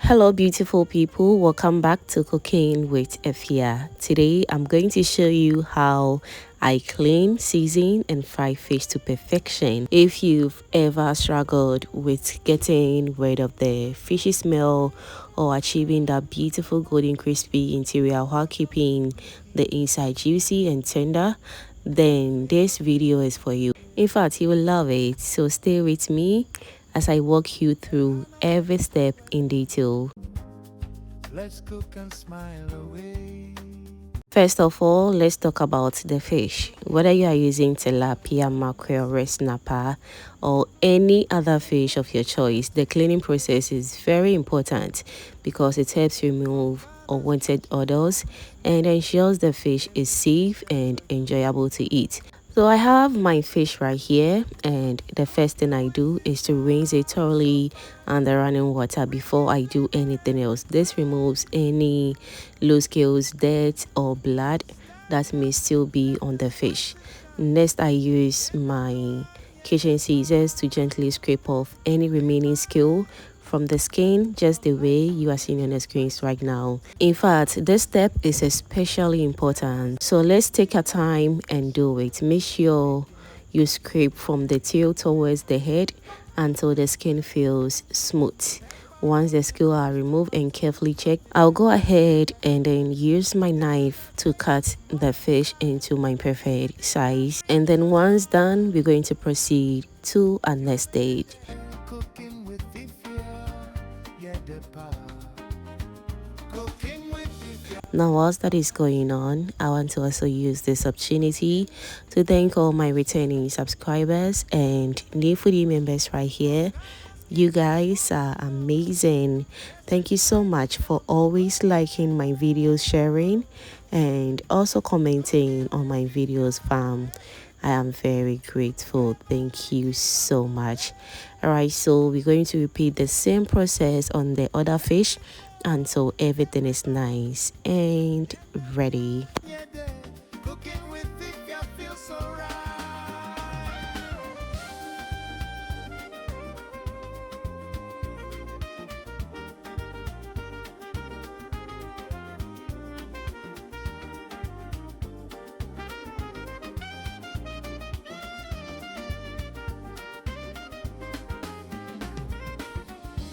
Hello beautiful people, welcome back to Cooking with Efya. Today I'm going to show you how I clean, season and fry fish to perfection. If you've ever struggled with getting rid of the fishy smell or achieving that beautiful golden crispy interior while keeping the inside juicy and tender, then this video is for you. In fact, you will love it, so stay with me as I walk you through every step in detail. Let's cook and smile away. First of all, let's talk about the fish. Whether you are using tilapia, mackerel, red snapper, or any other fish of your choice, the cleaning process is very important because it helps remove unwanted odors and ensures the fish is safe and enjoyable to eat. So I have my fish right here, and the first thing I do is to rinse it thoroughly under running water before I do anything else. This removes any loose scales, dirt or blood that may still be on the fish. Next, I use my kitchen scissors to gently scrape off any remaining scale from the skin, just the way you are seeing on the screens right now. In fact, this step is especially important, so let's take our time and do it. Make sure you scrape from the tail towards the head until the skin feels smooth. Once the scales are removed and carefully checked, I'll go ahead and then use my knife to cut the fish into my preferred size. And then once done, we're going to proceed to our next stage. Now, whilst that is going on, I want to also use this opportunity to thank all my returning subscribers and new foodie members right here. You guys are amazing. Thank you so much for always liking my videos, sharing, and also commenting on my videos, fam. I am very grateful. Thank you so much. Alright, so we're going to repeat the same process on the other fish until everything is nice and ready.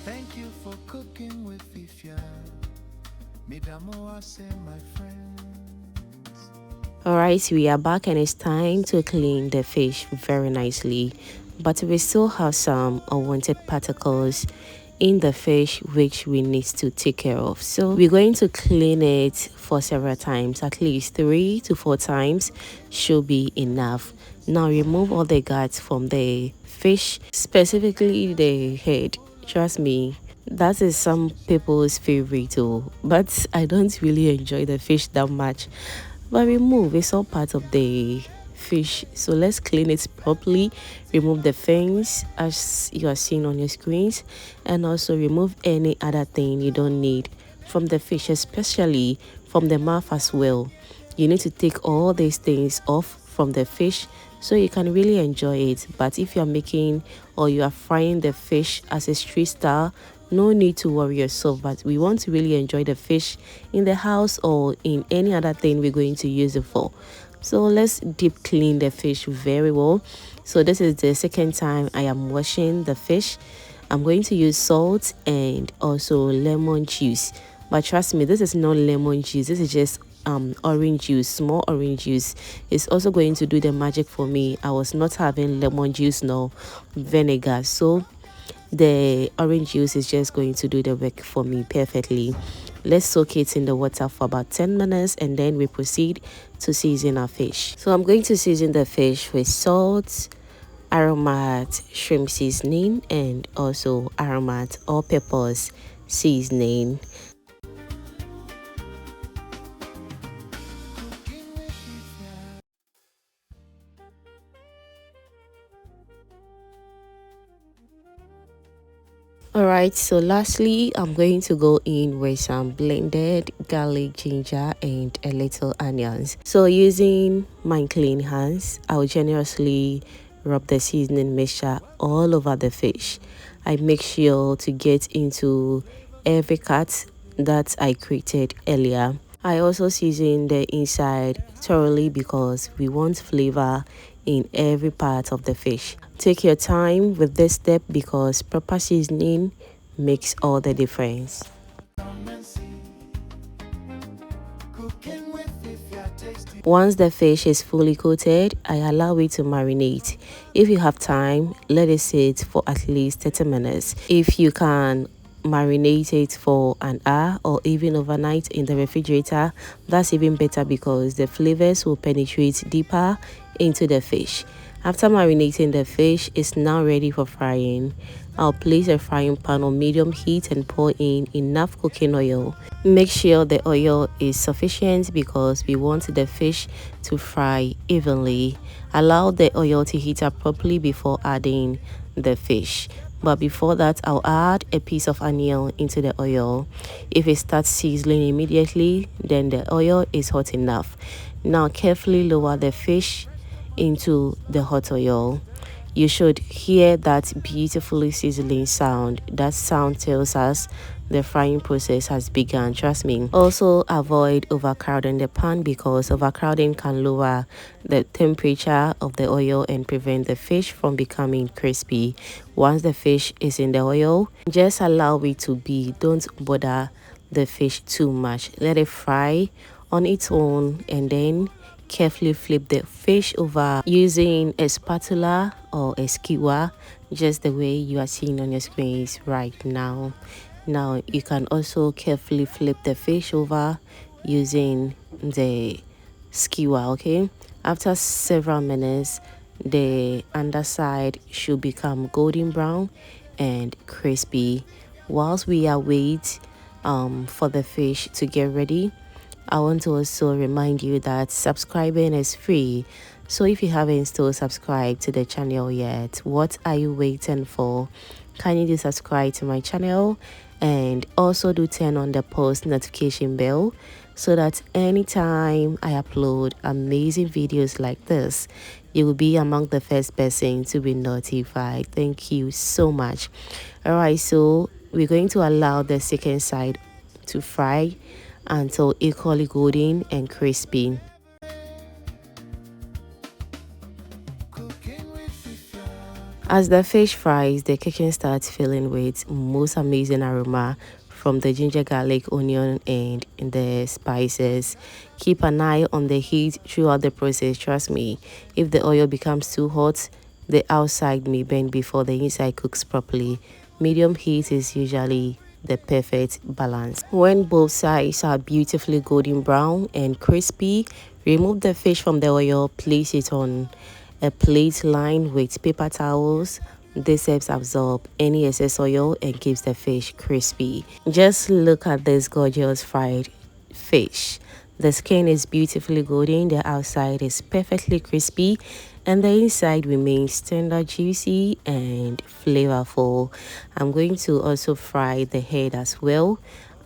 Thank you for cooking with Efya. My friends. Alright, we are back and it's time to clean the fish very nicely, but we still have some unwanted particles in the fish which we need to take care of. So we're going to clean it for several times, at least 3 to 4 times should be enough. Now remove all the guts from the fish, specifically the head. Trust me, that is some people's favorite too, but I don't really enjoy the fish that much. But remove, it's all part of the fish, so let's clean it properly. Remove the fins as you are seeing on your screens, and also remove any other thing you don't need from the fish, especially from the mouth as well. You need to take all these things off from the fish so you can really enjoy it. But if you're making or you are frying the fish as a street style, no need to worry yourself. But we want to really enjoy the fish in the house or in any other thing we're going to use it for. So let's deep clean the fish very well. So this is the second time I am washing the fish. I'm going to use salt and also lemon juice, but trust me, this is not lemon juice, this is just orange juice. Small orange juice is also going to do the magic for me. I was not having lemon juice nor vinegar, so the orange juice is just going to do the work for me perfectly. Let's soak it in the water for about 10 minutes and then we proceed to season our fish. So I'm going to season the fish with salt, aromat shrimp seasoning, and also aromat all peppers seasoning. Alright, so lastly, I'm going to go in with some blended garlic, ginger, and a little onions. So using my clean hands, I'll generously rub the seasoning mixture all over the fish. I make sure to get into every cut that I created earlier. I also season the inside thoroughly because we want flavor in every part of the fish. Take your time with this step because proper seasoning makes all the difference. Come and see. Cooking with Efya tasty. Once the fish is fully coated, I allow it to marinate. If you have time, let it sit for at least 30 minutes. If you can marinate it for an hour or even overnight in the refrigerator, that's even better because the flavors will penetrate deeper into the fish. After marinating, the fish is now ready for frying. I'll place a frying pan on medium heat and pour in enough cooking oil. Make sure the oil is sufficient because we want the fish to fry evenly. Allow the oil to heat up properly before adding the fish. But before that, I'll add a piece of onion into the oil. If it starts sizzling immediately, then the oil is hot enough. Now carefully lower the fish into the hot oil. You should hear that beautifully sizzling sound. That sound tells us the frying process has begun. Trust me. Also avoid overcrowding the pan because overcrowding can lower the temperature of the oil and prevent the fish from becoming crispy. Once the fish is in the oil, just allow it to be. Don't bother the fish too much. Let it fry on its own and then carefully flip the fish over using a spatula or a skewer, just the way you are seeing on your screens right now. Now you can also carefully flip the fish over using the skewer. Okay, after several minutes the underside should become golden brown and crispy. Whilst we await for the fish to get ready, I want to also remind you that subscribing is free. So if you haven't still subscribed to the channel yet, what are you waiting for? Kindly do subscribe to my channel and also do turn on the post notification bell so that anytime I upload amazing videos like this, you will be among the first person to be notified. Thank you so much. Alright, so we're going to allow the second side to fry until equally golden and crispy. Cooking with Efya. As the fish fries, the kitchen starts filling with most amazing aroma from the ginger, garlic, onion, and the spices. Keep an eye on the heat throughout the process. Trust me, if the oil becomes too hot, the outside may burn before the inside cooks properly. Medium heat is usually the perfect balance. When both sides are beautifully golden brown and crispy, remove the fish from the oil, place it on a plate lined with paper towels. This helps absorb any excess oil and keeps the fish crispy. Just look at this gorgeous fried fish. The skin is beautifully golden, the outside is perfectly crispy, and the inside remains tender, juicy, and flavorful. I'm going to also fry the head as well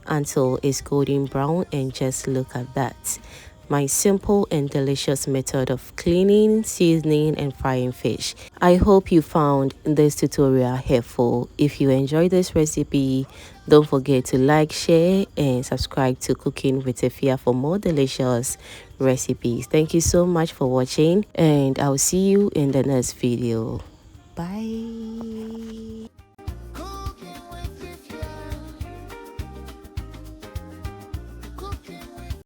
until it's golden brown, and just look at that. My simple and delicious method of cleaning, seasoning, and frying fish. I hope you found this tutorial helpful. If you enjoyed this recipe, don't forget to like, share, and subscribe to Cooking with Efya for more delicious recipes. Thank you so much for watching, and I'll see you in the next video. Bye.